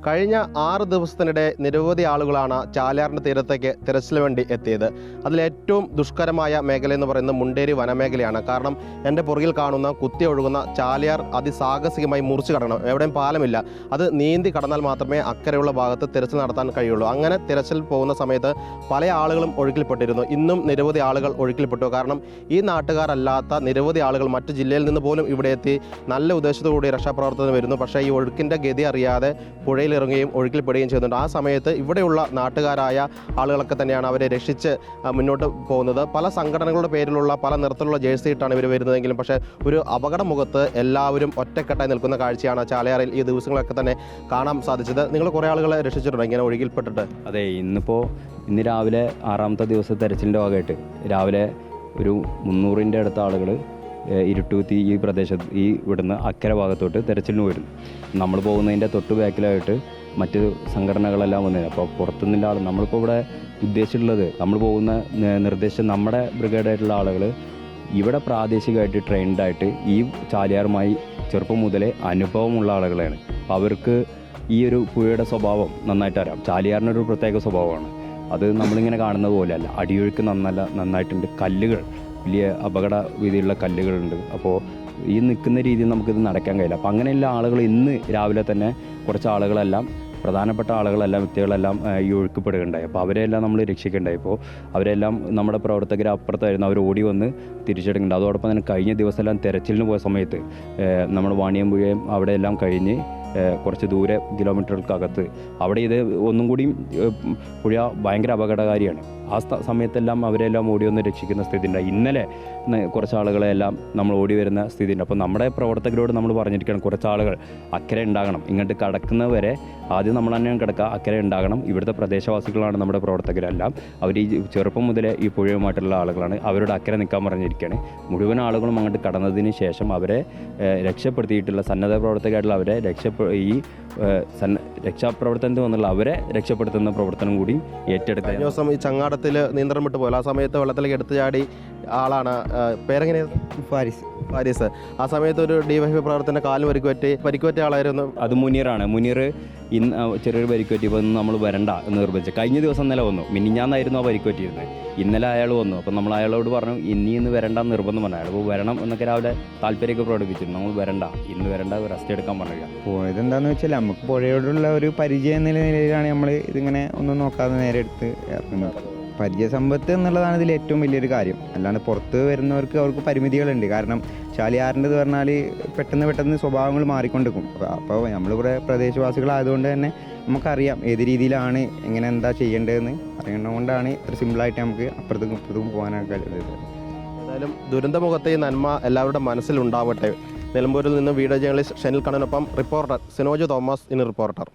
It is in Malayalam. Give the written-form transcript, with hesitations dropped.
കഴിഞ്ഞ 6 ദിവസത്തിനിടെ നിരവധി ആളുകളാണ് ചാലിയാറിൻ്റെ തീരത്തേക്ക് തിരച്ചിൽ വേണ്ടി എത്തിയത്. അതിലേറ്റവും ദുഷ്കരമായ മേഖല എന്ന് പറയുന്നത് മുണ്ടേരി വനമേഖലയാണ്. കാരണം എൻ്റെ പുറകിൽ കാണുന്ന കുത്തി ഒഴുകുന്ന ചാലിയാർ അതിസാഹസികമായി മുറിച്ച് കടക്കണം. എവിടെയും പാലമില്ല. അത് നീന്തി കടന്നാൽ മാത്രമേ അക്കരെയുള്ള ഭാഗത്ത് തിരച്ചിൽ നടത്താൻ കഴിയുള്ളൂ. അങ്ങനെ തിരച്ചിൽ പോകുന്ന സമയത്ത് പല ആളുകളും ഒഴുക്കിൽപ്പെട്ടിരുന്നു. ഇന്നും നിരവധി ആളുകൾ ഒഴുക്കിൽപ്പെട്ടു. കാരണം ഈ നാട്ടുകാരല്ലാത്ത നിരവധി ആളുകൾ മറ്റു ജില്ലയിൽ നിന്ന് പോലും ഇവിടെ എത്തി നല്ല ഉദ്ദേശത്തോടുകൂടി രക്ഷാപ്രവർത്തനം വരുന്നു. പക്ഷേ ഈ ഒഴുക്കിൻ്റെ ഗതി അറിയാതെ പുഴയിലിറങ്ങുകയും ഒഴുക്കിൽപ്പെടുകയും ചെയ്യുന്നുണ്ട്. ആ സമയത്ത് ഇവിടെയുള്ള നാട്ടുകാരായ ആളുകളൊക്കെ തന്നെയാണ് അവരെ രക്ഷിച്ച് മുന്നോട്ട് പോകുന്നത്. പല സംഘടനകളുടെ പേരിലുള്ള പല നിറത്തിലുള്ള ജേഴ്സി ഇട്ടാണ് ഇവർ വരുന്നതെങ്കിലും പക്ഷേ ഒരു അപകട മുഖത്ത് എല്ലാവരും ഒറ്റക്കെട്ടായി നിൽക്കുന്ന കാഴ്ചയാണ് ചാലിയാറിൽ ഈ ദിവസങ്ങളൊക്കെ തന്നെ കാണാൻ സാധിച്ചത്. നിങ്ങൾ കുറേ ആളുകളെ രക്ഷിച്ചിട്ടുണ്ട് ഇങ്ങനെ ഒഴുകിൽപ്പെട്ടിട്ട്? അതെ, ഇന്ന് രാവിലെ 6ാമത്തെ ദിവസത്തെ തെരച്ചിലിൻ്റെ ഭാഗമായിട്ട് രാവിലെ ഒരു 300ൻ്റെ അടുത്ത ആളുകൾ ഇരുട്ടുകുത്തി ഈ പ്രദേശത്ത് ഇവിടുന്ന് അക്കരെ ഭാഗത്തോട്ട് തെരച്ചിലിന് പോയിരുന്നു. നമ്മൾ പോകുന്നതിൻ്റെ തൊട്ട് ബാക്കിലായിട്ട് മറ്റ് സംഘടനകളെല്ലാം വന്നത്. അപ്പോൾ പുറത്തുനിന്നുള്ള ആൾ നമ്മളിപ്പോൾ ഇവിടെ ഉദ്ദേശിച്ചിട്ടുള്ളത്, നമ്മൾ പോകുന്ന നിർദ്ദേശിച്ച നമ്മുടെ ബ്രിഗേഡായിട്ടുള്ള ആളുകൾ ഇവിടെ പ്രാദേശികമായിട്ട് ട്രെയിൻഡായിട്ട് ഈ ചാലിയാറുമായി ചെറുപ്പം മുതലേ അനുഭവമുള്ള ആളുകളാണ്. അപ്പോൾ അവർക്ക് ഈ ഒരു പുഴയുടെ സ്വഭാവം നന്നായിട്ട് അറിയാം. ചാലിയാറിനൊരു പ്രത്യേക സ്വഭാവമാണ്. അത് നമ്മളിങ്ങനെ കാണുന്നത് പോലെയല്ല. അടിയൊഴുക്ക് നന്നായിട്ടുണ്ട്. കല്ലുകൾ, വലിയ അപകട വീതിയുള്ള കല്ലുകളുണ്ട്. അപ്പോൾ ഈ നിൽക്കുന്ന രീതിയിൽ നമുക്കിത് നടക്കാൻ കഴിയില്ല. അപ്പോൾ അങ്ങനെയുള്ള ആളുകൾ ഇന്ന് രാവിലെ തന്നെ കുറച്ച് ആളുകളെല്ലാം, പ്രധാനപ്പെട്ട ആളുകളെല്ലാം, വ്യക്തികളെല്ലാം ഈ ഒഴുക്കപ്പെടുകയുണ്ടായി. അപ്പോൾ അവരെല്ലാം നമ്മൾ രക്ഷിക്കേണ്ടായി. ഇപ്പോൾ അവരെല്ലാം നമ്മുടെ പ്രവർത്തകർ അപ്പുറത്തായിരുന്നു. അവർ ഓടി വന്ന് തിരിച്ചെടുക്കുന്നുണ്ട്. അതോടൊപ്പം തന്നെ കഴിഞ്ഞ ദിവസമെല്ലാം തെരച്ചിലിന് പോയ സമയത്ത് നമ്മൾ വാണിയമ്പുഴയും അവിടെയെല്ലാം കഴിഞ്ഞ് കുറച്ച് ദൂരെ കിലോമീറ്ററുകൾക്കകത്ത് അവിടെ ഇത് ഒന്നും കൂടിയും പുഴ ഭയങ്കര അപകടകാരിയാണ്. ആ സമയത്തെല്ലാം അവരെല്ലാം ഓടി വന്ന് രക്ഷിക്കുന്ന സ്ഥിതി ഉണ്ടായി. ഇന്നലെ കുറച്ച് ആളുകളെല്ലാം നമ്മൾ ഓടി വരുന്ന സ്ഥിതി ഉണ്ട്. അപ്പോൾ നമ്മുടെ പ്രവർത്തകരോട് നമ്മൾ പറഞ്ഞിരിക്കണം, കുറച്ച് ആളുകൾ അക്കരെ ഉണ്ടാകണം. ഇങ്ങോട്ട് കടക്കുന്നവരെ ആദ്യം നമ്മൾ തന്നെയാണ് കിടക്കുക, അക്കരെ ഉണ്ടാകണം. ഇവിടുത്തെ പ്രദേശവാസികളാണ് നമ്മുടെ പ്രവർത്തകരെല്ലാം. അവർ ഈ ചെറുപ്പം മുതലേ ഈ പുഴയുമായിട്ടുള്ള ആളുകളാണ്. അവരോട് അക്കരെ നിൽക്കാൻ പറഞ്ഞിരിക്കുകയാണ്. മുഴുവൻ ആളുകളും അങ്ങോട്ട് കടന്നതിന് ശേഷം അവരെ രക്ഷപ്പെടുത്തിയിട്ടുള്ള സന്നദ്ധ പ്രവർത്തകരായിട്ടുള്ള അവരെ രക്ഷാപ്രവർത്തനത്തിൽ വന്നുള്ള അവരെ രക്ഷപ്പെടുത്തുന്ന പ്രവർത്തനം കൂടി ഏറ്റെടുത്ത ദിവസം ഈ ചങ്ങാടത്തിൽ നിയന്ത്രണം വിട്ടു പോയല്ലോ. ആ സമയത്ത് വെള്ളത്തിലേക്ക് എടുത്തു ചാടി ആളാണ്. പേരെങ്ങനെയാണ്? ഫാരിസ്. ആ സമയത്ത് ഒരു ഡിവൈഎഫ്ഐ പ്രവർത്തന കാലും പരിക്കുപറ്റ ആളായിരുന്നു. അത് മുനീറാണ്. മുനീർ ഇന്ന് ചെറിയൊരു പരിക്കുപറ്റി. ഇപ്പോൾ നമ്മൾ വരണ്ട എന്ന് നിർബന്ധിച്ചു. കഴിഞ്ഞ ദിവസം ഇന്നലെ വന്നു. മിനിഞ്ഞാന്നായിരുന്നു ആ പരിക്കുപറ്റിയിരുന്നത്. ഇന്നലെ അയാൾ വന്നു. അപ്പം നമ്മൾ അയാളോട് പറഞ്ഞു ഇന്ന് വരണ്ടെന്ന് നിർബന്ധം പറഞ്ഞു. അയാൾ വരണം എന്നൊക്കെ രാവിലെ താല്പര്യമൊക്കെ പ്രകടിപ്പിച്ചിരുന്നു. നമ്മൾ വരണ്ട, ഇന്ന് വരണ്ട, റെസ്റ്റ് എടുക്കാൻ പറഞ്ഞു. പോയതെന്താണെന്ന് വെച്ചാൽ നമുക്ക് പുഴയോടുള്ള ഒരു പരിചയം എന്ന നിലയിലാണ് നമ്മൾ ഇതിങ്ങനെ ഒന്നും നോക്കാതെ നേരെ എടുത്ത് ഇറങ്ങുന്നത്. പരിചയസമ്പത്ത് എന്നുള്ളതാണ് ഇതിൽ ഏറ്റവും വലിയൊരു കാര്യം. അല്ലാണ്ട് പുറത്ത് വരുന്നവർക്ക് അവർക്ക് പരിമിതികളുണ്ട്. കാരണം ചാലിയാറിൻ്റെത് പറഞ്ഞാൽ പെട്ടെന്ന് സ്വഭാവങ്ങൾ മാറിക്കൊണ്ടിരിക്കും. അപ്പോൾ നമ്മളിവിടെ പ്രദേശവാസികളായതുകൊണ്ട് തന്നെ നമുക്കറിയാം ഏത് രീതിയിലാണ് എന്താ ചെയ്യേണ്ടതെന്ന് അറിയണതുകൊണ്ടാണ് ഇത്ര സിമ്പിളായിട്ട് നമുക്ക് അപ്പുറത്തേക്കും ഇപ്പുറത്തേക്കും പോകാനൊക്കെ കഴിയുന്നത്. ഏതായാലും ദുരന്തമുഖത്തെ നന്മ എല്ലാവരുടെ മനസ്സിലുണ്ടാവട്ടെ. നിലമ്പൂരിൽ നിന്ന് വീഡിയോ ജേർണലിസ്റ്റ് ഷെനിൽ കണ്ണനൊപ്പം റിപ്പോർട്ടർ സിനോജ് തോമസ്, ഇനി റിപ്പോർട്ടർ.